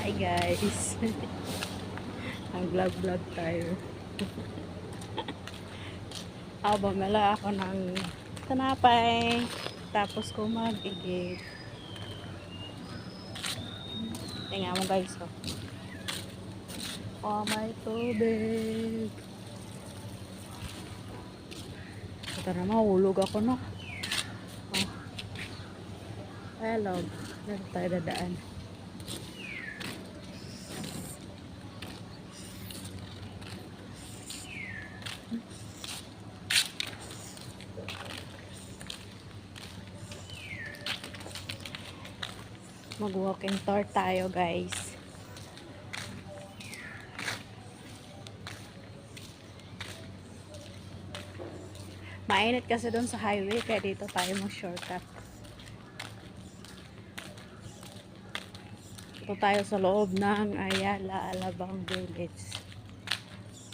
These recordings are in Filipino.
Hi guys. Ang vlog tayo. Bumila ako ng tinapay. Tapos ko mag-igib. Tingnan mo guys. May tubig. Ito na mahulog ako no. Hello. Dito tayo dadaan. Mag-walking tour tayo guys. Mainit kasi doon sa highway kaya dito tayo mag-shortcut. Ito tayo sa loob ng Ayala Alabang Village.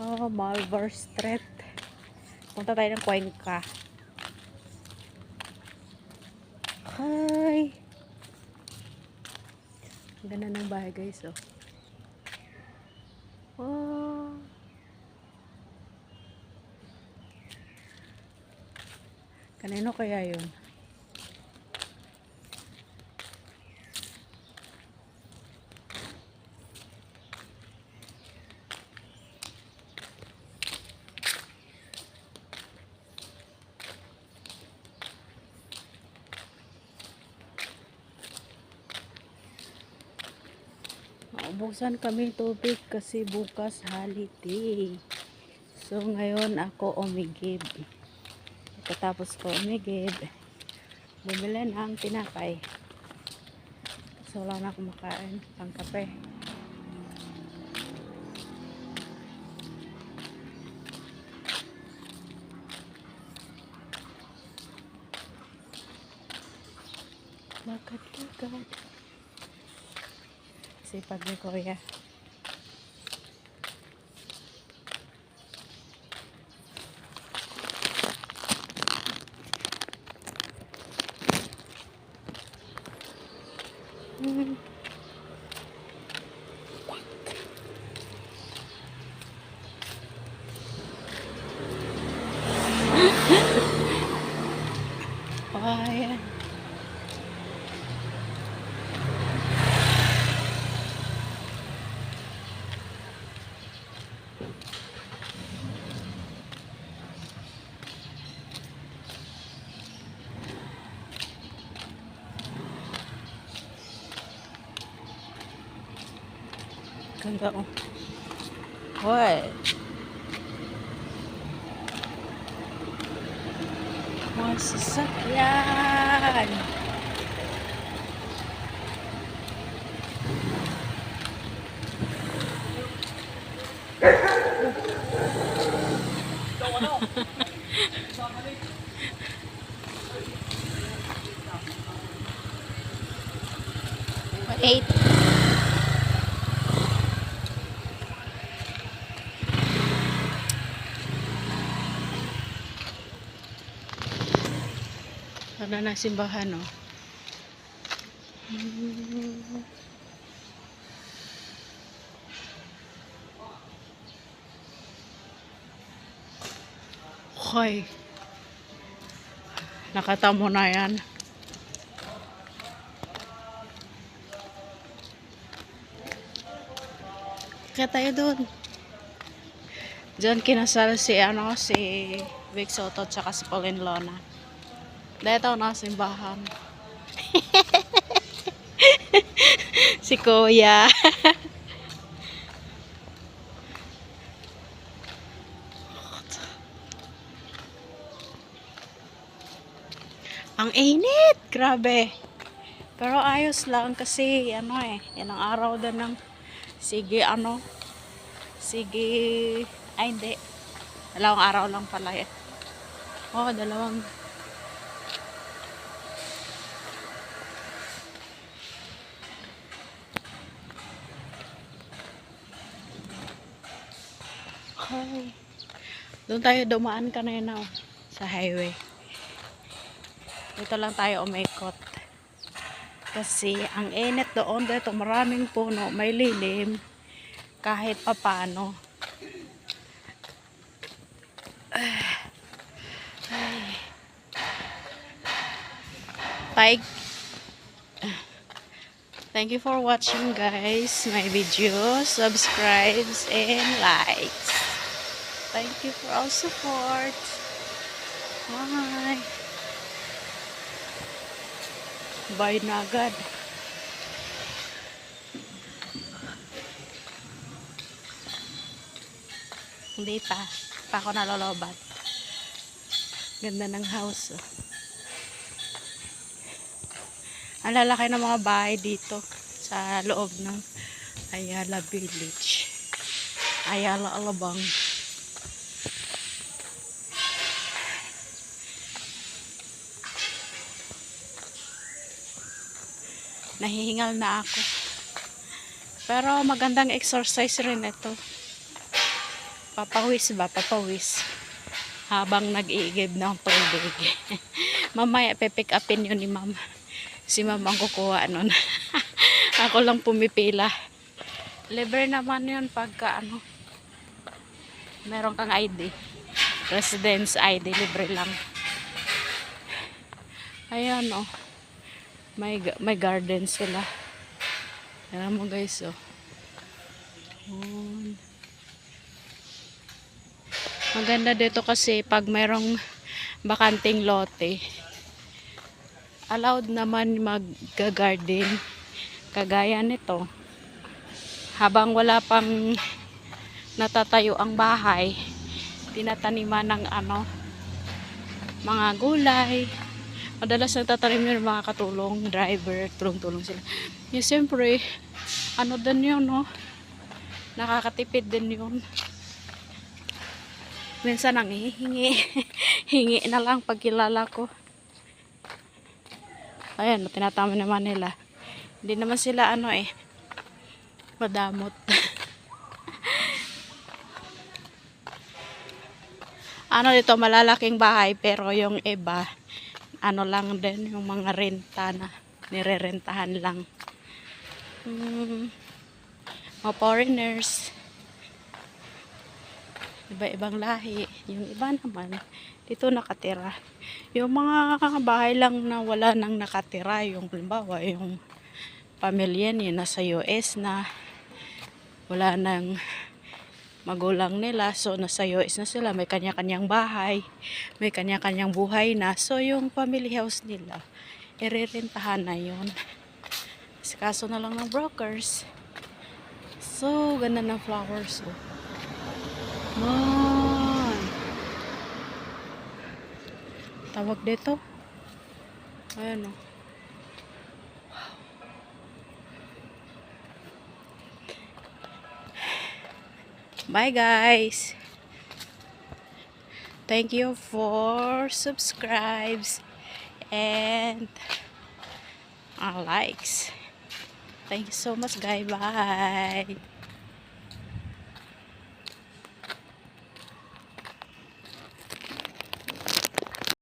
Malvar Street. Punta tayo ng Cuenca. Hi! Ang ganda ng bahay guys Kanino kaya yun? Buksan kami tubig kasi bukas holiday. So ngayon ako umigib. Pagkatapos ko umigib, bumili ng tinapay. So wala na akong makain pang kape. Lakad-lakad. Sipag ni Kuya. Ayan. Ganda oh. What? Mga sasakyan. Eight. Ano na simbahan oh. Hoy. Nakatamo na yan. Kaya tayo doon. Diyan kinasal si Vic Soto tsaka si Pauline Lona. Dito na simbahan. Si Kuya. Ang init, grabe. Pero ayos lang kasi yan ang araw din ng sige ay hindi. Dalawang araw lang pala dalawang Hi. Doon tayo dumaan kanina sa highway. Dito lang tayo umikot. Kasi ang init doon dito, maraming puno, may lilim kahit papano. Like, thank you for watching guys my videos, subscribes and likes. Thank you for all support. Bye. Bye na agad. Hindi pa ako nalolobat. Ganda ng house. Oh. Ang lalaki ng mga bahay dito sa loob ng Ayala Village. Ayala Alabang. Nahihingal na ako. Pero magandang exercise rin ito. Papawis ba? Papawis. Habang nag-iigib ng tubig. Mamaya pipick upin yun ni mama. Si mama ang kukuha nun. Ako lang pumipila. Libre naman yun pagka ano. Meron kang ID. Residence ID. Libre lang. Ayan o. Oh. May garden sila. Ayan mo guys o. Oh. Maganda dito kasi pag mayroong bakanting lote, allowed naman mag-garden kagaya nito. Habang wala pang natatayo ang bahay, tinataniman ng ano, mga gulay. Madalas nagtatanim yun mga katulong, driver, tulong-tulong sila. Yung siyempre, ano din yun, no? Nakakatipid din yun. Minsan ang hihingi. Hingi na lang pag kilala ko. Ayan, tinatama naman nila. Hindi naman sila ano madamot. Ano dito, malalaking bahay pero yung iba, ano lang din, yung mga renta na, nirerentahan lang. Mga foreigners. Iba-ibang lahi. Yung iba naman, dito nakatira. Yung mga bahay lang na wala nang nakatira, yung halimbawa, yung pamilya niya nasa US na, wala nang magulang nila, so nasa US na sila, may kanya-kanyang bahay, may kanya-kanyang buhay na, so yung family house nila, irerentahan na yun. Kaso na lang ng brokers. So, ganda ng flowers. Oh. Man. Tawag dito. Ayan o. Oh. Bye guys. Thank you for subscribes and likes. Thank you so much guys. Bye.